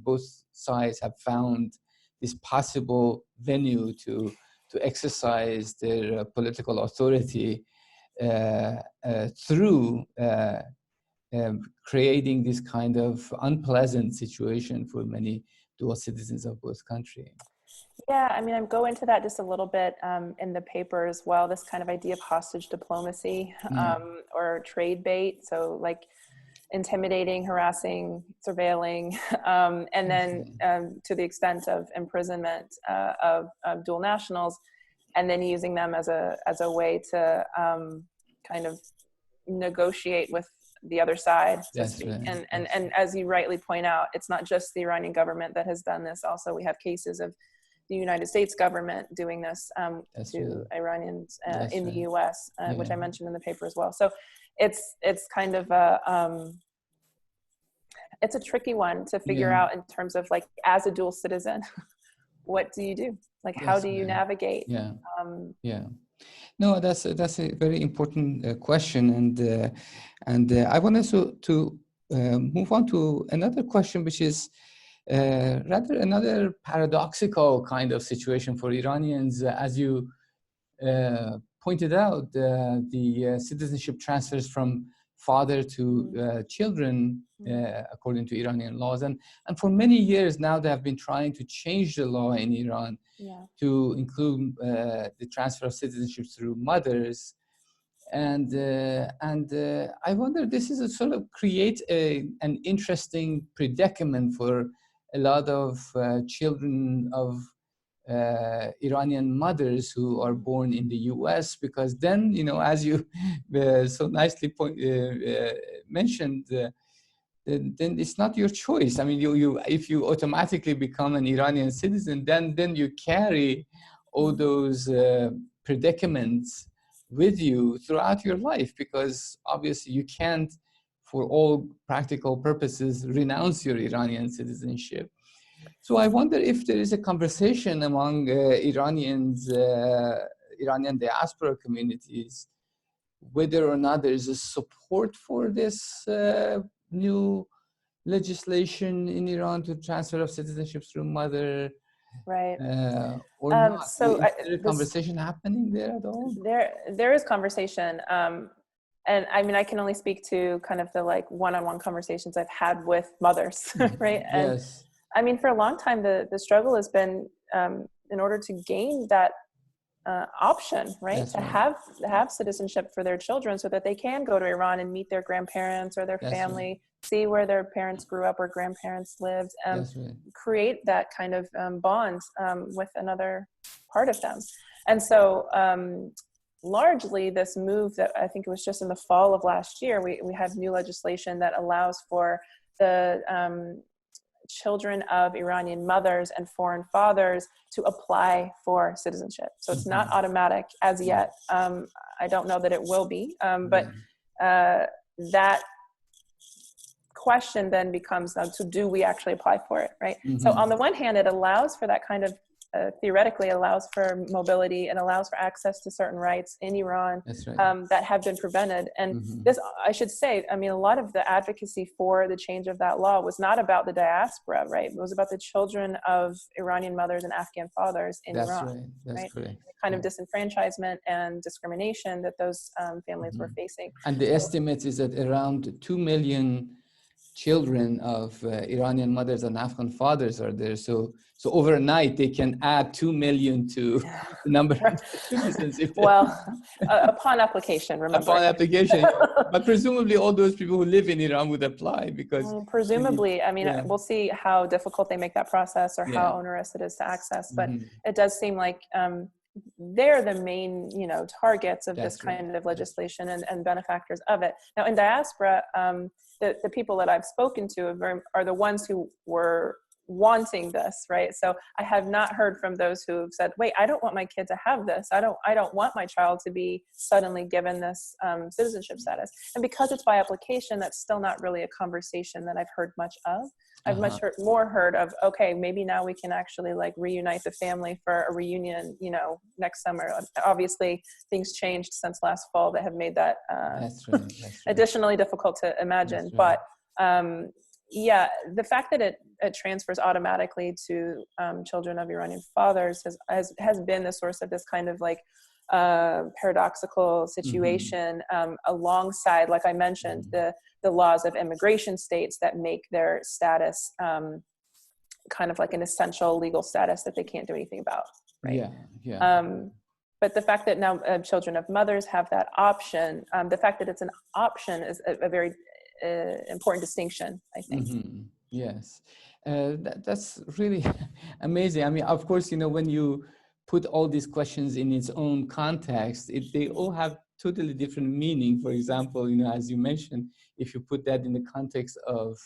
both sides have found this possible venue to exercise their political authority through creating this kind of unpleasant situation for many dual citizens of both countries. Yeah, I mean, I go into that just a little bit in the paper as well, this kind of idea of hostage diplomacy or trade bait. So like intimidating, harassing, surveilling, and then to the extent of imprisonment of dual nationals, and then using them as a way to kind of negotiate with the other side, so to speak. And as you rightly point out, it's not just the Iranian government that has done this. Also, we have cases of the United States government doing this to Iranians in the US, which I mentioned in the paper as well. So it's kind of it's a tricky one to figure out in terms of like, as a dual citizen, what do you do? Like, how do you navigate? No, that's a very important question, and I want us to move on to another question, which is rather another paradoxical kind of situation for Iranians. As you pointed out, the citizenship transfers from father to children according to Iranian laws, and for many years now they have been trying to change the law in Iran to include the transfer of citizenship through mothers, and I wonder, this is a sort of create an interesting predicament for a lot of children of Iranian mothers who are born in the US, because then, you know, as you so nicely mentioned, then it's not your choice. I mean, if you automatically become an Iranian citizen, then you carry all those predicaments with you throughout your life, because obviously you can't, for all practical purposes, renounce your Iranian citizenship. So I wonder if there is a conversation among Iranians, Iranian diaspora communities, whether or not there is a support for this new legislation in Iran to transfer of citizenship through mother, or not. So is there a conversation happening there at all? There is conversation, and I mean, I can only speak to kind of the like one-on-one conversations I've had with mothers, right? And I mean, for a long time, the struggle has been in order to gain that option, right? To have citizenship for their children, so that they can go to Iran and meet their grandparents or their family, see where their parents grew up or grandparents lived, create that kind of bond with another part of them. And so largely this move that I think it was just in the fall of last year, we have new legislation that allows for the children of Iranian mothers and foreign fathers to apply for citizenship. So it's not automatic as yet. I don't know that it will be, but that question then becomes, so do we actually apply for it, right? So on the one hand, it allows for that kind of, theoretically allows for mobility and allows for access to certain rights in Iran that have been prevented. And this, I should say, I mean, a lot of the advocacy for the change of that law was not about the diaspora, right? It was about the children of Iranian mothers and Afghan fathers in Iran. That's correct. Kind of disenfranchisement and discrimination that those families were facing. And the estimate is that around 2 million children of Iranian mothers and Afghan fathers are there. So overnight they can add 2 million to the number of citizens. Well, upon application, remember. Upon application, but presumably all those people who live in Iran would apply because. Presumably, I mean, we'll see how difficult they make that process or how onerous it is to access. But it does seem like they're the main, targets of this kind of legislation and benefactors of it. Now, in diaspora, the people that I've spoken to are the ones who were wanting this, right? So I have not heard from those who've said, wait, I don't want my kid to have this. I don't want my child to be suddenly given this citizenship status. And because it's by application, that's still not really a conversation that I've heard much of. I've more heard of, okay, maybe now we can actually like reunite the family for a reunion, next summer. Obviously things changed since last fall that have made that that's right. additionally difficult to imagine. But the fact that it transfers automatically to children of Iranian fathers has been the source of this kind of like paradoxical situation alongside, like I mentioned, the laws of immigration states that make their status kind of like an essential legal status that they can't do anything about, right? But the fact that now children of mothers have that option, the fact that it's an option is a very important distinction, I think. Yes, that's really amazing. I mean, of course, when you put all these questions in its own context, they all have totally different meaning. For example, as you mentioned, if you put that in the context of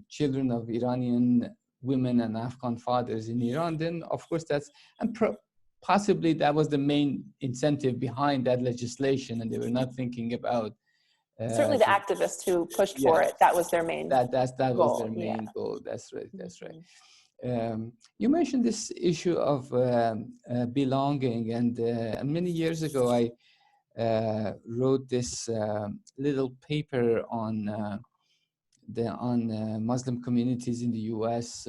children of Iranian women and Afghan fathers in Iran, then of course possibly that was the main incentive behind that legislation, and they were not thinking about certainly the activists who pushed for it, that was their main that goal. Was their main goal. That's right. You mentioned this issue of belonging, and many years ago I wrote this little paper on Muslim communities in the U.S.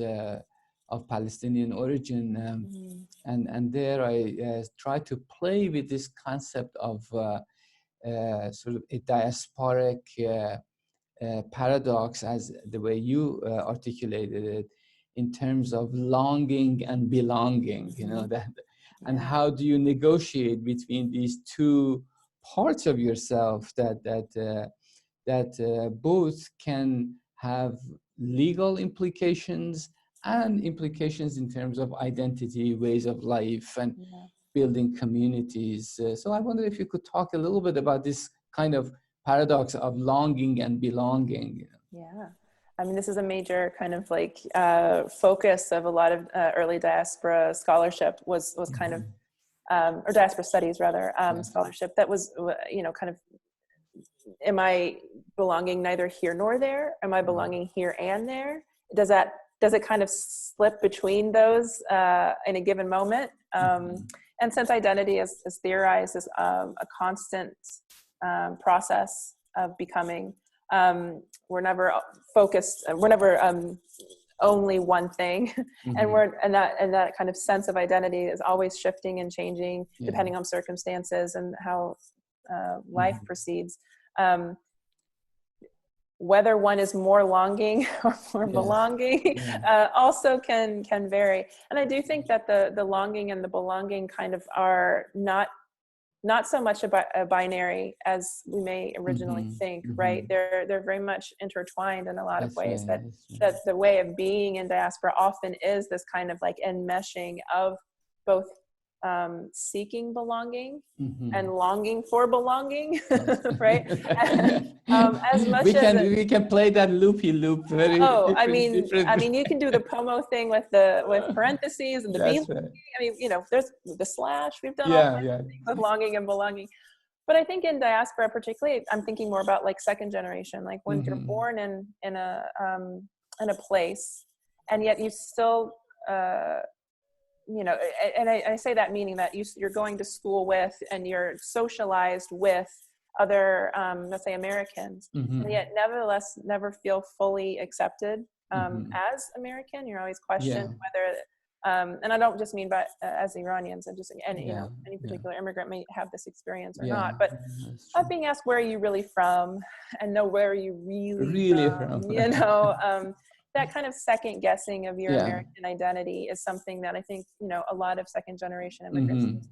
Of Palestinian origin, and there I tried to play with this concept of sort of a diasporic paradox, as the way you articulated it, in terms of longing and belonging, and how do you negotiate between these two parts of yourself that both can have legal implications and implications in terms of identity, ways of life, and building communities. So I wonder if you could talk a little bit about this kind of paradox of longing and belonging. Yeah. I mean, this is a major kind of like focus of a lot of early diaspora scholarship was kind of, or diaspora studies rather, scholarship that was, kind of, am I belonging neither here nor there? Am I belonging here and there? Does it kind of slip between those in a given moment? And since identity is theorized as a constant process of becoming, we're never focused, we're never only one thing, and that kind of sense of identity is always shifting and changing depending on circumstances and how life proceeds. Whether one is more longing or more belonging also can vary. And I do think that the longing and the belonging kind of are not so much a binary as we may originally think, right? They're very much intertwined in a lot of ways. That the way of being in diaspora often is this kind of like enmeshing of both seeking belonging Mm-hmm. and longing for belonging, right? As much we as we can play that loopy loop very oh, different. you can do the promo thing with parentheses and the That's bees. right. I mean, there's the slash. We've done all Yeah, kinds yeah. of things with longing and belonging. But I think in diaspora, particularly, I'm thinking more about like second generation, like when you're born in a place, and yet you still, and I say that meaning that you're going to school with and you're socialized with other, let's say, Americans, and yet nevertheless never feel fully accepted as American. You're always questioned whether. And I don't just mean by as Iranians, and just any particular immigrant may have this experience or not, but of being asked where are you really from, and know where are you really from. That kind of second guessing of your American identity is something that I think a lot of second generation immigrants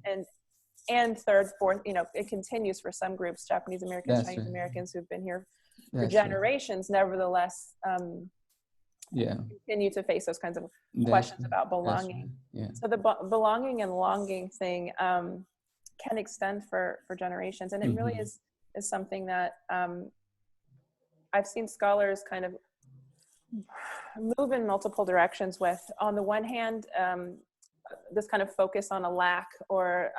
and third, fourth, it continues for some groups, Japanese Americans, Chinese Americans who've been here for generations, nevertheless. Continue to face those kinds of questions about belonging. So the belonging and longing thing can extend for generations, and it really is something that I've seen scholars kind of move in multiple directions with. On the one hand, this kind of focus on a lack, or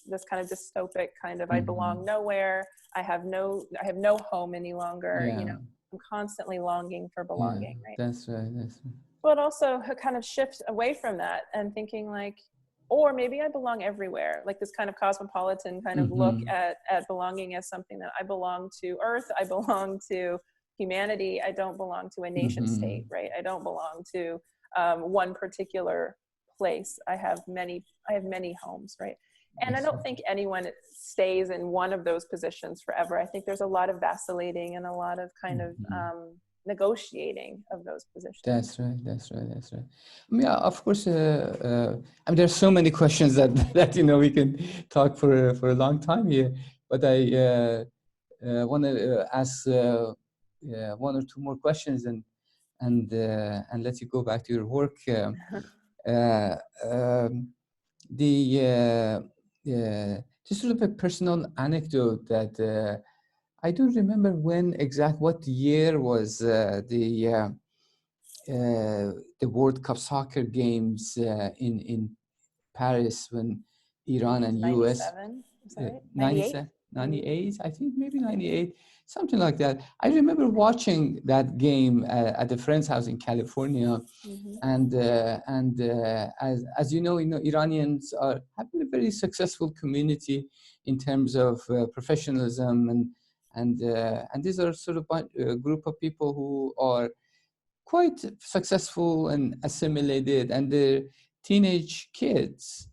this kind of dystopic kind of I belong nowhere, I have no home any longer. I'm constantly longing for belonging, right? That's right. But also a kind of shift away from that and thinking like, or maybe I belong everywhere, like this kind of cosmopolitan kind of look at belonging as something that I belong to Earth, I belong to humanity, I don't belong to a nation state, right? I don't belong to one particular place. I have many homes, right? And I don't think anyone stays in one of those positions forever. I think there's a lot of vacillating and a lot of kind of negotiating of those positions. That's right. I mean, of course, I mean, there's so many questions that we can talk for a long time here. But I want to ask one or two more questions and let you go back to your work. Just sort of a personal anecdote that I don't remember what year was the World Cup soccer games in Paris when Iran and US 97, 98, I think maybe 98, something like that. I remember watching that game at a friend's house in California, and as you know, Iranians have been a very successful community in terms of professionalism, and these are sort of a group of people who are quite successful and assimilated, and they're teenage kids,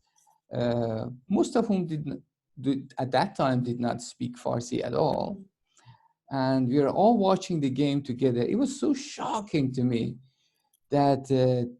most of whom at that time did not speak Farsi at all. And we were all watching the game together. It was so shocking to me that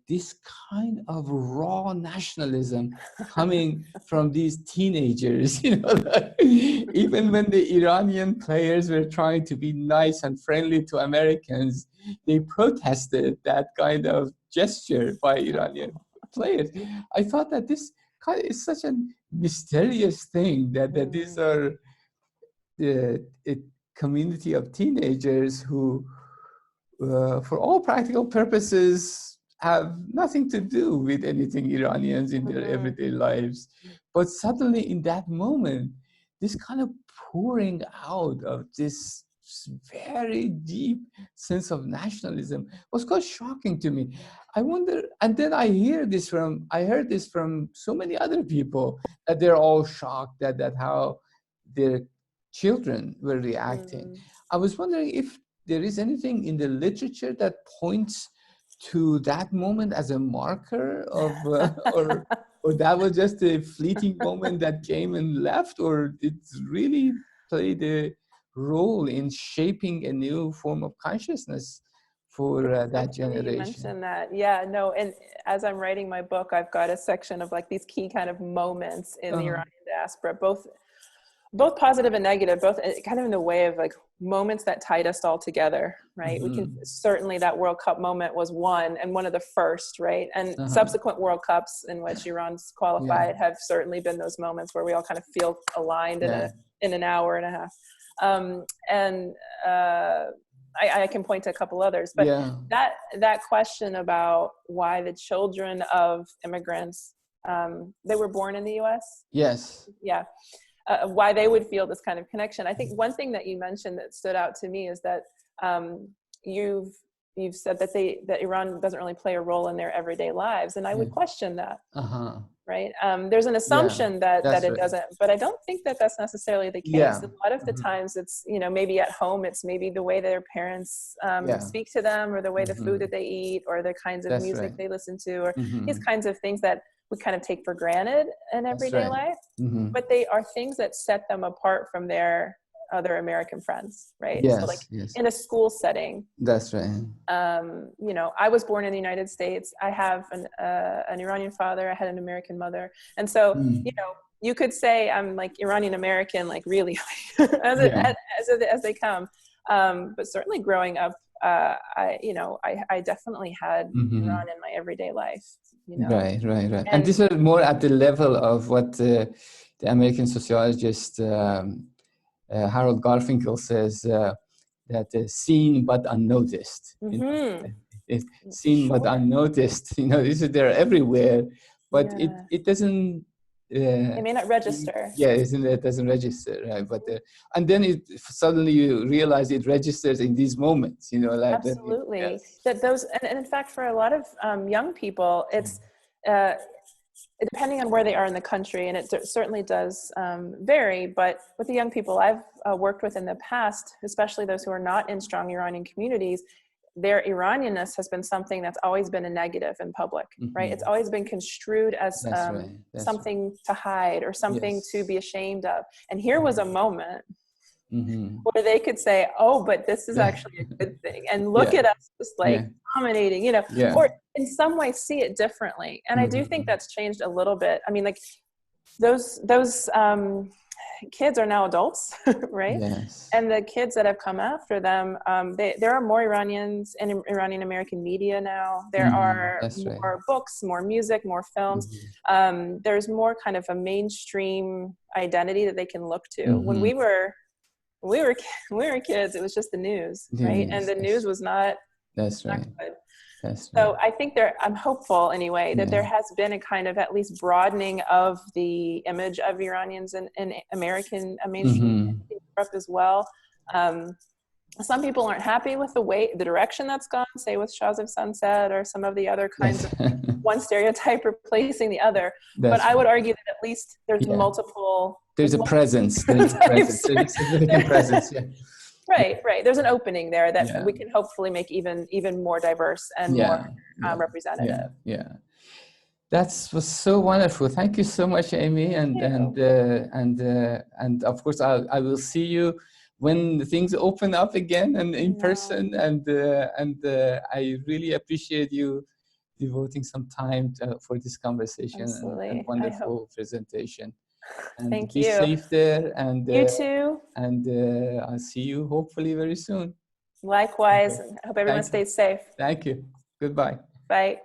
this kind of raw nationalism coming from these teenagers, even when the Iranian players were trying to be nice and friendly to Americans, they protested that kind of gesture by Iranian players. I thought that this kind is such a mysterious thing that these are a community of teenagers who, for all practical purposes, have nothing to do with anything Iranians in their everyday lives. But suddenly in that moment, this kind of pouring out of this very deep sense of nationalism was quite shocking to me. I wonder, and then I heard this from so many other people, that they're all shocked that how their children were reacting. I was wondering if there is anything in the literature that points to that moment as a marker of, or that was just a fleeting moment that came and left, or it really played a role in shaping a new form of consciousness for that generation. You mentioned that, and as I'm writing my book, I've got a section of like these key kind of moments in the Iranian diaspora, both both positive and negative, both kind of in the way of like moments that tied us all together, right? We can certainly, that World Cup moment was one, and one of the first, right? And subsequent World Cups in which Iran's qualified have certainly been those moments where we all kind of feel aligned in an hour and a half. I can point to a couple others, but that question about why the children of immigrants, they were born in the US. Yes. Yeah. Why they would feel this kind of connection. I think one thing that you mentioned that stood out to me is that you've said that Iran doesn't really play a role in their everyday lives, and I would question that. Right? There's an assumption that it doesn't, but I don't think that that's necessarily the case. A lot of the times it's, you know, maybe at home, it's maybe the way their parents speak to them, or the way the food that they eat, or the kinds of music they listen to, or these kinds of things that we kind of take for granted in everyday life. But they are things that set them apart from their other American friends, right? So like in a school setting. That's right. You know, I was born in the United States. I have an Iranian father. I had an American mother. And so, you know, you could say I'm like Iranian American, like really as they come. But certainly growing up, I definitely had Iran in my everyday life. You know? Right. And this was more at the level of what the American sociologist Harold Garfinkel says, that seen but unnoticed. You know? It's seen but unnoticed. You know, they're everywhere, but it doesn't. It may not register. It doesn't register, right? But and then suddenly you realize it registers in these moments. You know, like absolutely. That those, and in fact, for a lot of young people, it's depending on where they are in the country, and it certainly does vary. But with the young people I've worked with in the past, especially those who are not in strong Iranian communities, their Iranianness has been something that's always been a negative in public, right? It's always been construed as something to hide or something to be ashamed of. And here was a moment where they could say, oh, but this is actually a good thing. And look at us just like dominating, you know, or in some way see it differently. And I do think that's changed a little bit. I mean, like those kids are now adults, right? Yes. And the kids that have come after them, there are more Iranians in Iranian American media now. There are more books, more music, more films. There's more kind of a mainstream identity that they can look to. When we were kids, it was just the news, right? And the news was not. That's right. Good. So I think I'm hopeful anyway, that there has been a kind of at least broadening of the image of Iranians in American mainstream Europe as well. Some people aren't happy with the direction that's gone, say with Shahs of Sunset or some of the other kinds of one stereotype replacing the other. But I would argue that at least there's multiple. There's a presence. There's a presence. There's a significant presence. Right. There's an opening there that we can hopefully make even more diverse and more representative. That was so wonderful. Thank you so much, Amy. And of course, I will see you when things open up again and in person. And I really appreciate you devoting some time for this conversation and wonderful presentation. And thank be you. safe there, and you too. And I'll see you hopefully very soon. Likewise. I hope everyone stays safe. Thank you. Goodbye. Bye.